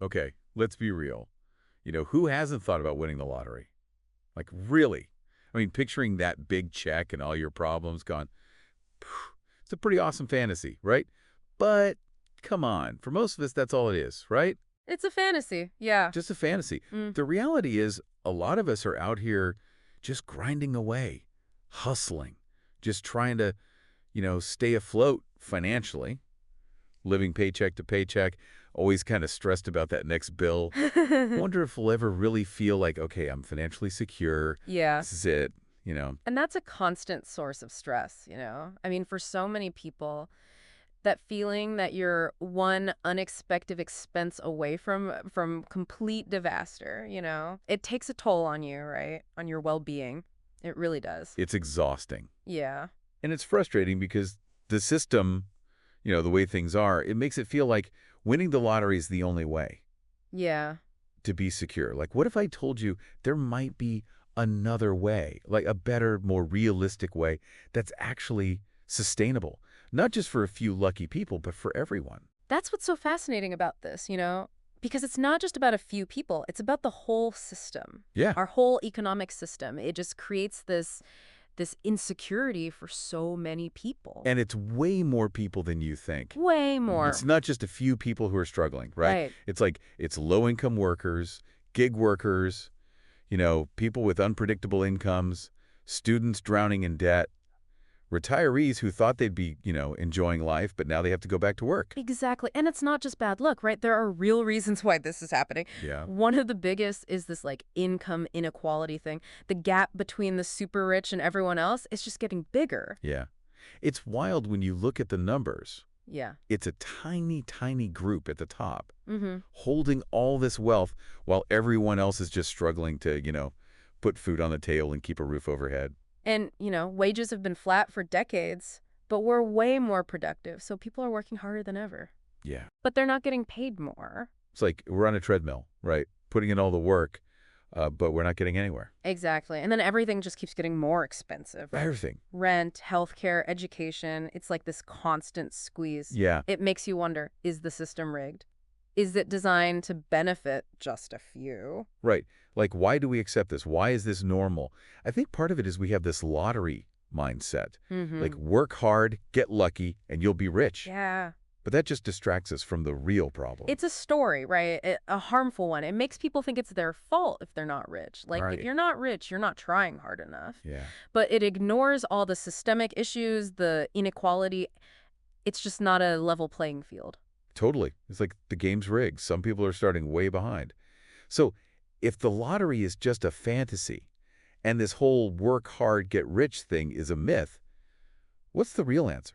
Okay, let's be real. Who hasn't thought about winning the lottery? Like, really? I mean, picturing that big check and all your problems gone, phew, it's a pretty awesome fantasy, right? But, come on, for most of us, that's all it is, right? It's a fantasy. Yeah. Just a fantasy. Mm. The reality is, a lot of us are out here just grinding away, hustling, just trying to, stay afloat financially, living paycheck to paycheck, always kind of stressed about that next bill. Wonder if we'll ever really feel like, okay, I'm financially secure. Yeah. This is it. And that's a constant source of stress, I mean, for so many people, that feeling that you're one unexpected expense away from complete disaster, it takes a toll on you, right? On your well-being. It really does. It's exhausting. Yeah. And it's frustrating because the system, the way things are, it makes it feel like winning the lottery is the only way Yeah. to be secure. Like, what if I told you there might be another way, like a better, more realistic way that's actually sustainable, not just for a few lucky people, but for everyone? That's what's so fascinating about this, because it's not just about a few people, it's about the whole system. Yeah. Our whole economic system. It just creates this insecurity for so many people. And it's way more people than you think. Way more. It's not just a few people who are struggling, right? Right. It's low-income workers, gig workers, people with unpredictable incomes, students drowning in debt, retirees who thought they'd be, enjoying life, but now they have to go back to work. Exactly. And it's not just bad luck, right? There are real reasons why this is happening. Yeah. One of the biggest is this income inequality thing. The gap between the super rich and everyone else is just getting bigger. Yeah. It's wild when you look at the numbers. Yeah. It's a tiny, tiny group at the top Mm-hmm. holding all this wealth while everyone else is just struggling to, put food on the table and keep a roof overhead. And, wages have been flat for decades, but we're way more productive, so people are working harder than ever. Yeah. But they're not getting paid more. It's like we're on a treadmill, right? Putting in all the work, but we're not getting anywhere. Exactly. And then everything just keeps getting more expensive. Everything. Rent, healthcare, education, it's like this constant squeeze. Yeah. It makes you wonder, is the system rigged? Is it designed to benefit just a few? Right. Like, why do we accept this? Why is this normal? I think part of it is we have this lottery mindset. Mm-hmm. Like, work hard, get lucky, and you'll be rich. Yeah. But that just distracts us from the real problem. It's a story, right? A harmful one. It makes people think it's their fault if they're not rich. Like, Right. if you're not rich, you're not trying hard enough. Yeah. But it ignores all the systemic issues, the inequality. It's just not a level playing field. Totally. It's like the game's rigged. Some people are starting way behind. So if the lottery is just a fantasy and this whole work hard, get rich thing is a myth, what's the real answer?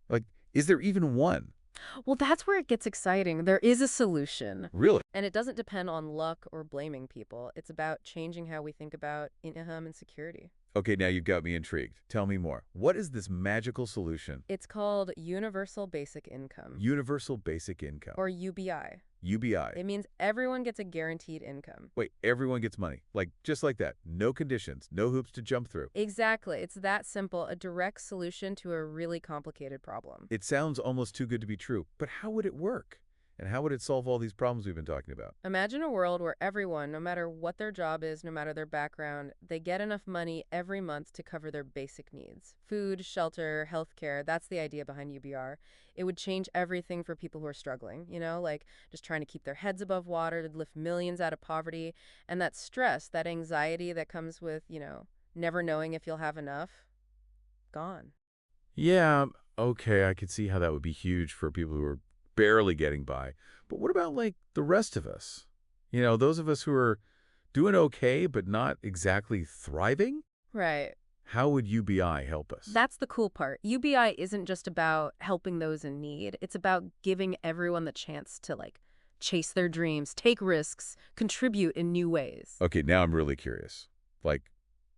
Like, is there even one? Well, that's where it gets exciting. There is a solution. Really? And it doesn't depend on luck or blaming people. It's about changing how we think about income and security. Okay, now you've got me intrigued. Tell me more. What is this magical solution? It's called Universal Basic Income, Universal Basic Income. or UBI. UBI. It means everyone gets a guaranteed income. Wait, everyone gets money. Like, just like that. No conditions. No hoops to jump through. Exactly. It's that simple, a direct solution to a really complicated problem. It sounds almost too good to be true. But how would it work? And how would it solve all these problems we've been talking about? Imagine a world where everyone, no matter what their job is, no matter their background, they get enough money every month to cover their basic needs. Food, shelter, healthcare, that's the idea behind UBR. It would change everything for people who are struggling, like just trying to keep their heads above water, to lift millions out of poverty. And that stress, that anxiety that comes with, never knowing if you'll have enough, gone. Yeah, okay, I could see how that would be huge for people who are barely getting by. But what about, like, the rest of us? Those of us who are doing okay but not exactly thriving? Right. How would UBI help us? That's the cool part. UBI isn't just about helping those in need. It's about giving everyone the chance to, chase their dreams, take risks, contribute in new ways. Okay, now I'm really curious. Like,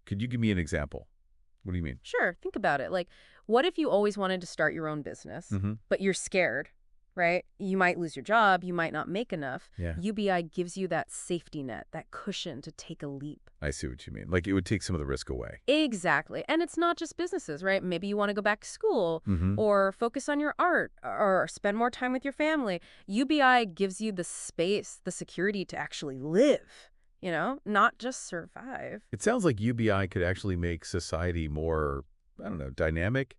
could you give me an example? What do you mean? Sure, think about it. What if you always wanted to start your own business, Mm-hmm. but you're scared? right? You might lose your job, you might not make enough. Yeah. UBI gives you that safety net, that cushion to take a leap. I see what you mean. Like it would take some of the risk away. Exactly. And it's not just businesses, right? Maybe you want to go back to school Mm-hmm. or focus on your art or spend more time with your family. UBI gives you the space, the security to actually live, not just survive. It sounds like UBI could actually make society more, I don't know, dynamic,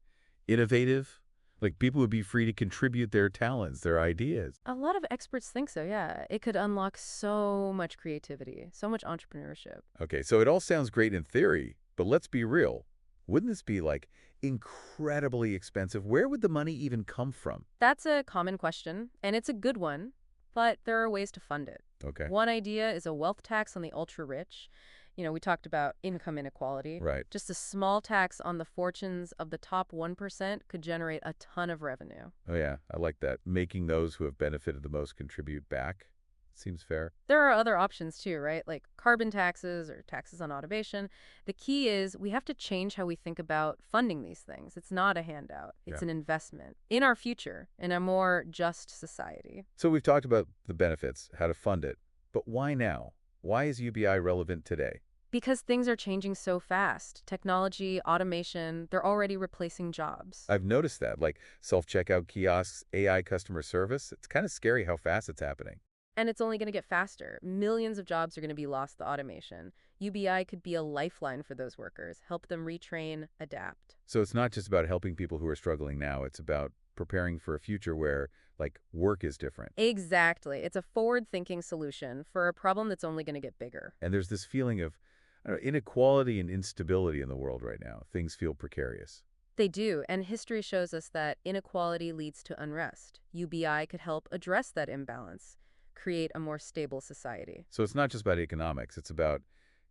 innovative. Like people would be free to contribute their talents, their ideas. A lot of experts think so, yeah. It could unlock so much creativity, so much entrepreneurship. Okay, so it all sounds great in theory, but let's be real. Wouldn't this be like incredibly expensive? Where would the money even come from? That's a common question, and it's a good one, but there are ways to fund it. Okay, One idea is a wealth tax on the ultra-rich. We talked about income inequality. right. Just a small tax on the fortunes of the top 1% could generate a ton of revenue. Oh yeah, I like that. Making those who have benefited the most contribute back. Seems fair. There are other options too, right? Like carbon taxes or taxes on automation. The key is we have to change how we think about funding these things. It's not a handout. Yeah. It's an investment in our future, in a more just society. So we've talked about the benefits, how to fund it, but why now? Why is UBI relevant today? Because things are changing so fast. Technology, automation, they're already replacing jobs. I've noticed that, like self-checkout kiosks, AI customer service. It's kind of scary how fast it's happening. And it's only going to get faster. Millions of jobs are going to be lost to automation. UBI could be a lifeline for those workers, help them retrain, adapt. So it's not just about helping people who are struggling now. It's about preparing for a future where, like, work is different. Exactly. It's a forward-thinking solution for a problem that's only going to get bigger. And there's this feeling of, I don't know, inequality and instability in the world right now. Things feel precarious. They do, and history shows us that inequality leads to unrest. UBI could help address that imbalance, create a more stable society. So it's not just about economics. It's about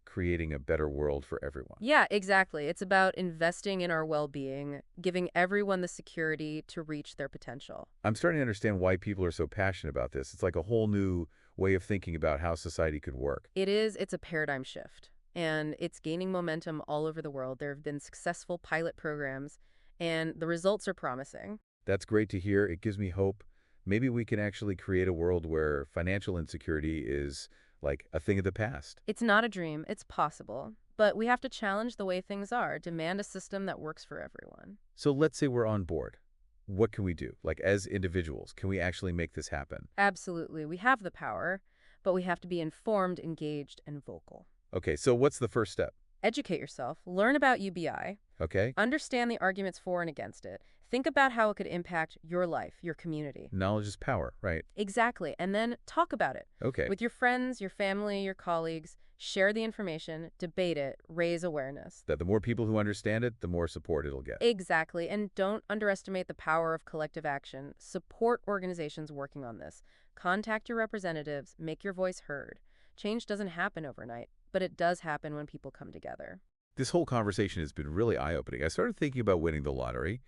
creating a better world for everyone. Yeah, exactly. It's about investing in our well-being, giving everyone the security to reach their potential. I'm starting to understand why people are so passionate about this. It's like a whole new way of thinking about how society could work. It's a paradigm shift, and it's gaining momentum all over the world. There have been successful pilot programs, and the results are promising. That's great to hear. It gives me hope. Maybe we can actually create a world where financial insecurity is like a thing of the past. It's not a dream, it's possible. But we have to challenge the way things are, demand a system that works for everyone. So let's say we're on board. What can we do? Like as individuals, can we actually make this happen? Absolutely, we have the power, but we have to be informed, engaged, and vocal. Okay, so what's the first step? Educate yourself, learn about UBI, Okay? understand the arguments for and against it, think about how it could impact your life, your community. Knowledge is power, right? Exactly, and then talk about it. Okay. With your friends, your family, your colleagues, share the information, debate it, raise awareness. That the more people who understand it, the more support it'll get. Exactly, and don't underestimate the power of collective action. Support organizations working on this. Contact your representatives, make your voice heard. Change doesn't happen overnight, but it does happen when people come together. This whole conversation has been really eye-opening. I started thinking about winning the lottery.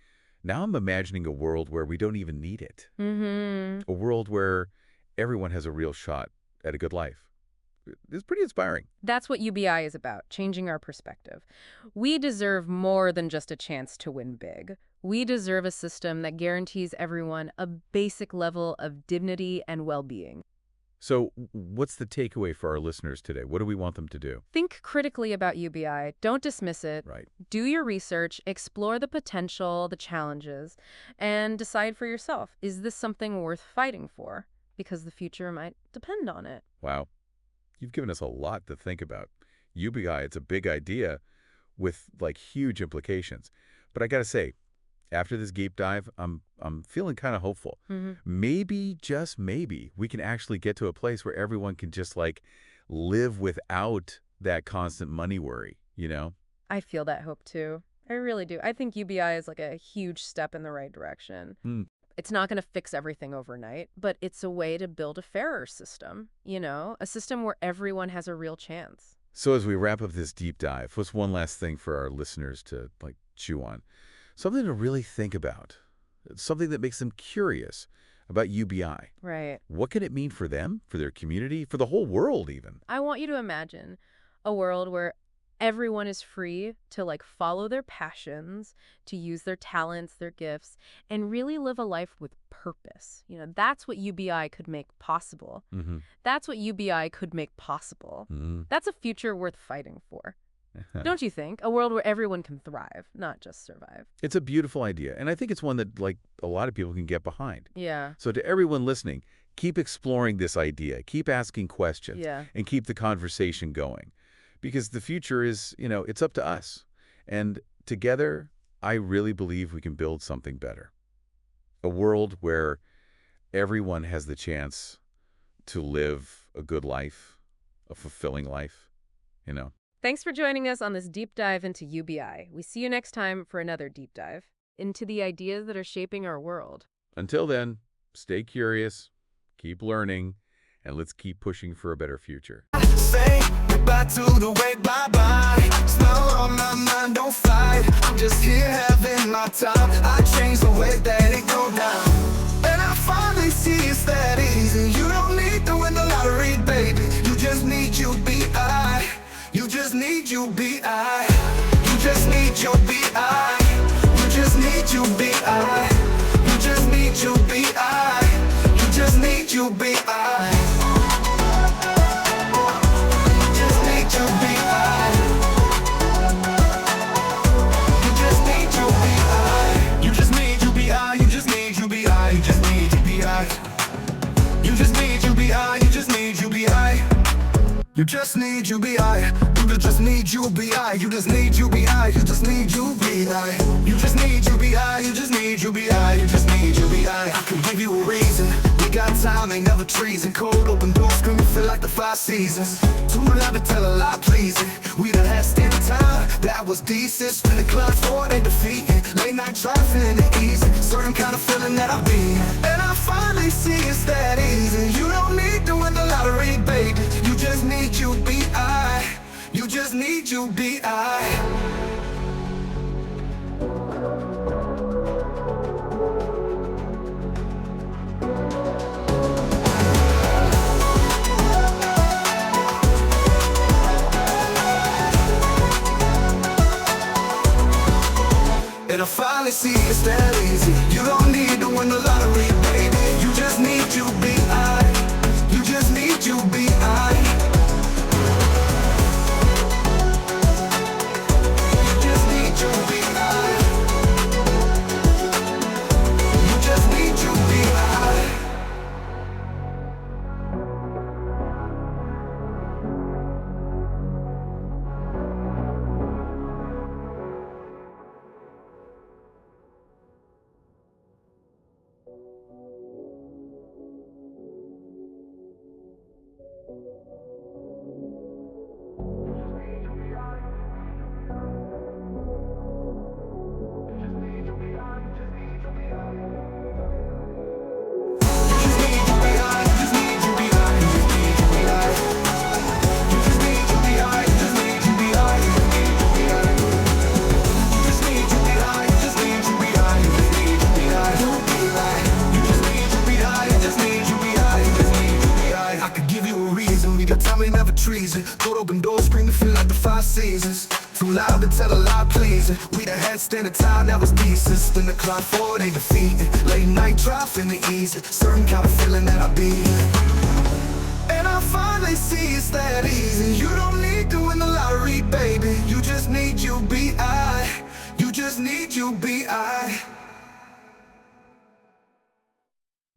Now I'm imagining a world where we don't even need it. Mm-hmm. A world where everyone has a real shot at a good life. It's pretty inspiring. That's what UBI is about, changing our perspective. We deserve more than just a chance to win big. We deserve a system that guarantees everyone a basic level of dignity and well-being. So what's the takeaway for our listeners today? What do we want them to do? Think critically about UBI. Don't dismiss it. Right. Do your research, explore the potential, the challenges, and decide for yourself, is this something worth fighting for? Because the future might depend on it. Wow. You've given us a lot to think about. UBI, it's a big idea with like huge implications. But I got to say, after this deep dive, I'm feeling kind of hopeful. Maybe, just maybe, we can actually get to a place where everyone can just like live without that constant money worry, you know? I feel that hope too. I really do. I think UBI is like a huge step in the right direction. It's not going to fix everything overnight, but it's a way to build a fairer system, a system where everyone has a real chance. So as we wrap up this deep dive, what's one last thing for our listeners to like chew on? Something to really think about. Something that makes them curious about UBI. Right. What can it mean for them, for their community, for the whole world even? I want you to imagine a world where Everyone is free to like follow their passions, to use their talents, their gifts, and really live a life with purpose. That's what UBI could make possible. Mm-hmm. That's what UBI could make possible. That's a future worth fighting for. Don't you think? A world where everyone can thrive, not just survive. It's a beautiful idea, and I think it's one that, like, a lot of people can get behind. Yeah. So to everyone listening, keep exploring this idea, keep asking questions, Yeah. and keep the conversation going. Because the future is, it's up to us. And together, I really believe we can build something better. A world where everyone has the chance to live a good life, a fulfilling life. Thanks for joining us on this deep dive into UBI. We see you next time for another deep dive into the ideas that are shaping our world. Until then, stay curious, keep learning, and let's keep pushing for a better future. Say goodbye to the way bye-bye. Smile on my mind, don't fight. I'm just here having my time. I change the way that it go down. And I finally see it's that easy. You don't need to win the lottery, baby. You just need UBI. You just need UBI. You just need UBI. You just need UBI. You just need UBI. You just need UBI. You just need UBI. You just need UBI. You just need UBI. You just need UBI. You just need UBI. You just need UBI. You just need UBI. I can give you a reason. We got time, ain't never treason. Cold open doors, screaming, feel like the 5 seasons. Too loud to tell a lie, pleasing. We done had standing time, that was decent. Spin the clock for they defeating. Late night driving it easy. Certain kind of feeling that I be. And I finally see it's that easy. You don't need to win the lottery, baby. You just need UBI. You just need UBI. And I finally see it's that easy. You don't need to win the lottery, baby. You just need UBI. You just need UBI. You just need UBI. You just need UBI. Treason, cold open doors, screaming, feel like the 5 seasons. Too loud to tell a lie, pleasing. We done had standing time, that was decent. Spin the clock forward, ain't defeating. Late night drive in the easy. Certain kind of feeling that I be. And I finally see it's that easy. You don't need to win the lottery, baby.